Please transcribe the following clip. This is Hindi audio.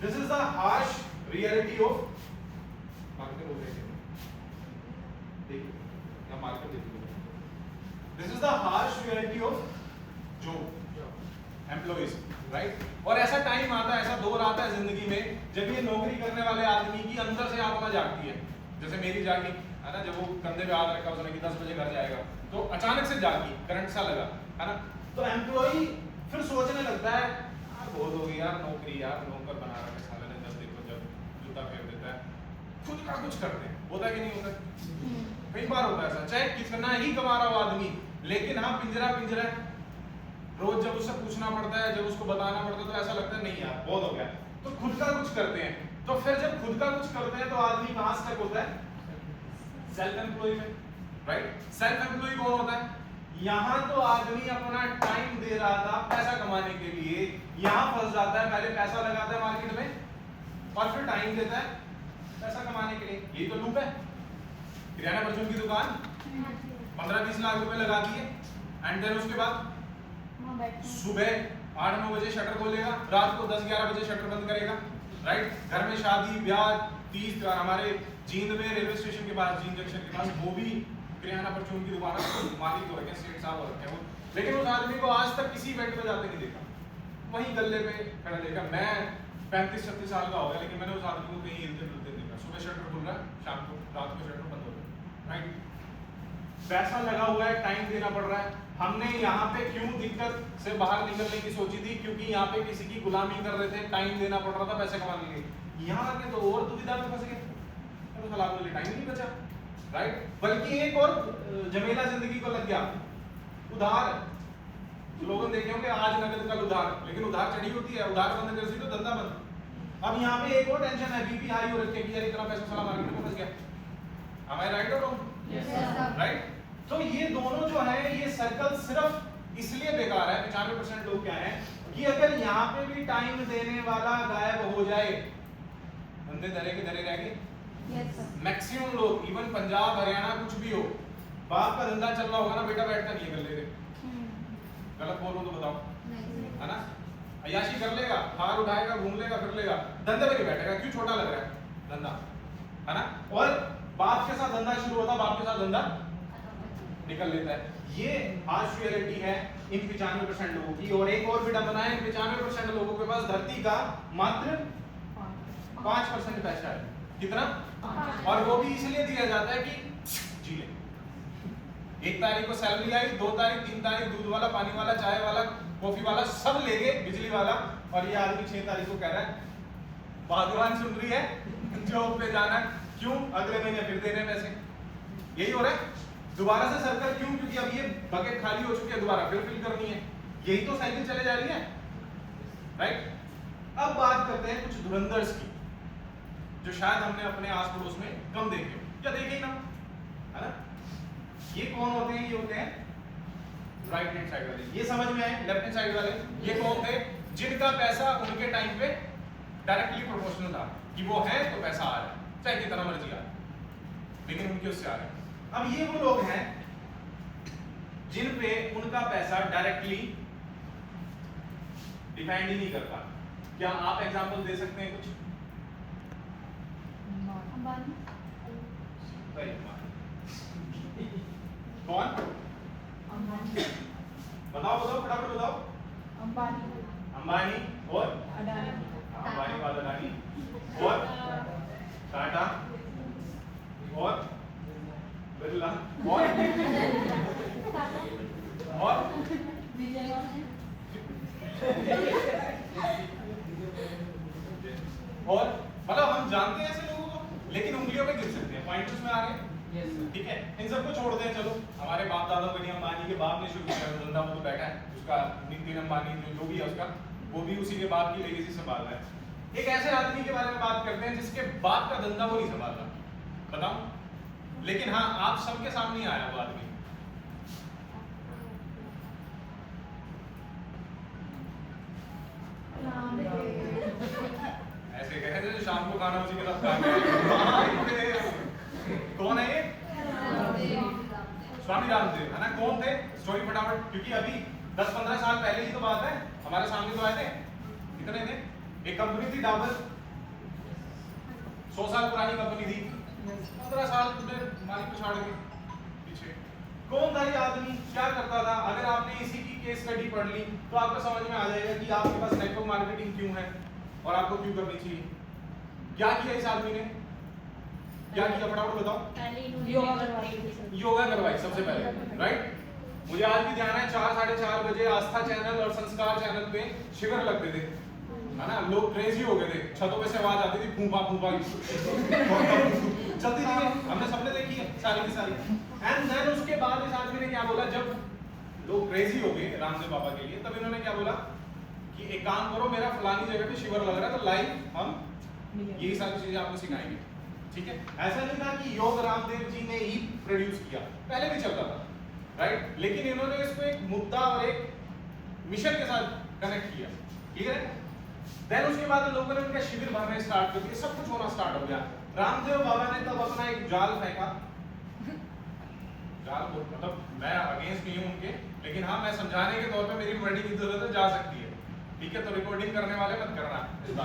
This is the harsh reality of market हो गया देखिए या मार्केट देखिए this is the harsh reality of जो एम्प्लॉइज राइट। और ऐसा टाइम आता है, ऐसा दौर आता है जिंदगी में जब ये नौकरी करने वाले आदमी की अंदर से आत्मा जागती है, जैसे मेरी जागी है ना, जब वो कंधे पे हाथ रखा उसने कि 10 बजे घर जाएगा तो अचानक से जागी, करंट सा लगा है ना। तो एम्प्लॉई फिर सोचने लगता है बहुत हो गई यार नौकरी, यार नौकर बना रहा है साले ने, जब देखो जब जूता फेर देता है, खुद का कुछ करते हैं, होता है कि नहीं होता? कई बार होता है ऐसा, चाहे कितना ही कमा रहा हो आदमी, लेकिन हाँ पिंजरा पिंजरा रोज जब उससे पूछना पड़ता है, जब उसको बताना पड़ता है तो ऐसा लगता है नहीं यार बहुत हो गया, तो खुद का कुछ करते हैं। तो फिर जब खुद का कुछ करते हैं तो आदमी कहां तक होता है? सेल्फ एम्प्लॉय में, राइट। सेल्फ एम्प्लॉय कौन होता है? यहां तो आदमी अपना टाइम दे रहा था पैसा कमाने के लिए, यहां फंस जाता है, पहले पैसा लगाता है मार्केट में और फिर टाइम देता है पैसा कमाने के लिए। यही तो लूप है। किराना परचून की दुकान 15-20 लाख रुपए लगा दिए एंड देन उसके बाद सुबह 8-9 बजे शटर खोलेगा, रात को 10-11 बजे शटर बंद करेगा, राइट। घर में शादी ब्याह 30 हमारे जींद में रेलवे स्टेशन के पास, जींद जंक्शन के पास, वो भी किराना परचून की दुकान है, मालिक हो रखे सेठ साहब हो रखे हैं वो, लेकिन उस आदमी को आज तक किसी इवेंट में जाते नहीं देखा, वहीं गले पे खड़ा देखा। मैं 35-36 साल का हो गया लेकिन मैंने उस आदमी को कहीं हिलते डुलते देखा। सुबह शटर खुल रहा है, शाम को रात को शटर बंद हो रहा है, राइट। पैसा लगा हुआ है, टाइम देना पड़ रहा है। हमने यहाँ पे क्यों दिक्कत से बाहर निकलने की सोची थी? क्योंकि यहाँ पे किसी की गुलामी कर रहे थे, टाइम देना पड़ रहा था पैसे कमाने के लिए। यहाँ आके तो और दुविधा में फंस गए, तो सलाह के लिए टाइम ही नहीं बचा, राइट। बल्कि एक और झमेला जिंदगी को लग गया, उधार। स्लोगन देखे होंगे आज नगद कल उधार, लेकिन उधार चढ़ी होती है, उधार बंद कर दी तो धंधा बंद। अब यहाँ पे एक और टेंशन है, बीपी हाई हो रखी है कि यार इतना पैसा साला मार्केट में फंस गया। Am I right or wrong? Right. तो ये दोनों जो है ये सर्कल सिर्फ इसलिए बेकार है, 95% लोग क्या है कि अगर यहाँ पे भी टाइम देने वाला गायब हो जाए, बंदे धरे के धरे रह गए। मैक्सिमम लोग, इवन पंजाब हरियाणा कुछ भी हो, बाप का धंधा चल रहा होगा ना, बेटा बैठकर नहीं कर लेते। गलत बोल रहा हूं तो बताओ, है ना। अय्याशी कर लेगा, हार उठाएगा, घूम लेगा, फिर लेगा, धंधे पे नहीं बैठेगा। क्यों? छोटा लग रहा है धंधा, है ना। और बाप के साथ धंधा शुरू होता, बाप के साथ धंधा निकल लेता है। ये हार्श रियलिटी है इन 95% लोगों की। और एक और विडंबना है, 95% लोगों के पास धरती का मात्र 5% पैसा है। कितना? और वो भी इसलिए दिया जाता है कि जी ले। 1 तारीख को सैलरी आई, 2 तारीख 3 तारीख दूध वाला, पानी वाला, चाय वाला, कॉफी वाला सब ले गए, बिजली वाला, और ये आदमी 6 तारीख को कह रहा है भगवान सुन रही है जॉब पे जाना। क्यों? अगले महीने फिर देने पैसे। यही हो रहा है। दोबारा से सर्कल क्यों? क्योंकि अब ये बकेट खाली हो चुकी है, दोबारा फिर फिल करनी है। यही तो साइकिल चले जा रही है, राइट। अब बात करते हैं कुछ धुरंधर्स की, जो शायद हमने अपने आस पड़ोस में कम देखे या देखे ही ना, है ना। ये कौन होते हैं? ये होते हैं राइट हैंड साइड वाले। ये समझ में आए? लेफ्ट हैंड साइड वाले ये कौन थे? जिनका पैसा उनके टाइम पे डायरेक्टली प्रोपोर्शनल था कि वो है तो पैसा आ रहा है, चाहे कितना मर्जी आ रहा है, लेकिन उनके उससे आ रहा है। अब ये वो लोग हैं जिन पे उनका पैसा डायरेक्टली डिपेंड ही नहीं करता। क्या आप एग्जांपल दे सकते हैं कुछ? अंबानी। कौन? अंबानी। बताओ बताओ फटाफट बताओ। अंबानी। अंबानी और अडानी। अंबानी वाला अडानी और टाटा और बिरला और और मतलब हम जानते हैं ऐसे लोगों को, लेकिन उंगलियों पे गिन सकते हैं, पॉइंटर्स में आ रहे हैं। ठीक है, इन सबको छोड़ते हैं। चलो हमारे बाप दादा को नहीं, अंबानी के बाप ने शुरू किया धंधा, वो तो बैठा है, उसका नितिन अंबानी जो भी है उसका, वो भी उसी के बाप की लेगेसी संभाल रहा है। एक ऐसे आदमी के बारे में बात करते हैं जिसके बाप का धंधा वो नहीं संभाल रहा, बताओ। लेकिन हाँ, आप सबके सामने आया वो आदमी। ऐसे कह रहे थे शाम को खाना उसी के साथ खाते। कौन है ये? स्वामी रामदेव, है ना। कौन थे? स्टोरी फटाफट, क्योंकि अभी 10-15 साल पहले ही तो बात है, हमारे सामने तो आए थे। कितने थे? एक कंपनी थी डाबर, 100 साल पुरानी कंपनी थी, 15 साल में मालिक को छाड़ के पीछे। कौन था ये आदमी, क्या करता था? अगर आपने इसी की केस स्टडी पढ़ ली तो आपको समझ में आ जाएगा कि आपके पास नेटवर्क मार्केटिंग क्यों है और आपको क्यों करनी चाहिए। क्या किया इस आदमी ने, क्या किया फटाफट बताओ? योगा करवाई थी सर। योगा करवाई सबसे पहले, राइट? मुझे आज भी ध्यान है 4 साढ़े 4 बजे आस्था चैनल और संस्कार चैनल पे शिविर लगते थे, है ना? लोग क्रेजी हो गए थे, छतों पे से आवाज आती थी फूंपा फूंपा चलती थी, हमने सबने देखी है सारी की सारी। एंड देन उसके बाद इस आदमी ने क्या बोला, जब लोग क्रेजी हो गए रामदेव बाबा के लिए, तब इन्होंने क्या बोला कि एक काम करो, मेरा फलानी जगह पे शिविर लग रहा है तो लाइव हम यही सारी चीजें आपको सिखाएंगे, ठीक है? ऐसा नहीं था कि योग रामदेव जी ने ही प्रोड्यूस किया, पहले भी चलता था, राइट? लेकिन इन्होंने इसको एक मुद्दा और एक मिशन के साथ कनेक्ट किया, क्लियर है? देन उसके बाद लोगों ने उनका शिविर भरने स्टार्ट कर दिया, सब कुछ होना स्टार्ट हो गया। रामदेव बाबा ने तब अपना एक जाल फेंका, जाल मतलब मैं अगेंस्ट नहीं हूं उनके, लेकिन हाँ मैं समझाने के तौर पे मेरी रिकॉर्डिंग की जरूरत है, जा सकती है, ठीक है? तो रिकॉर्डिंग करने वाले मत करना इस बात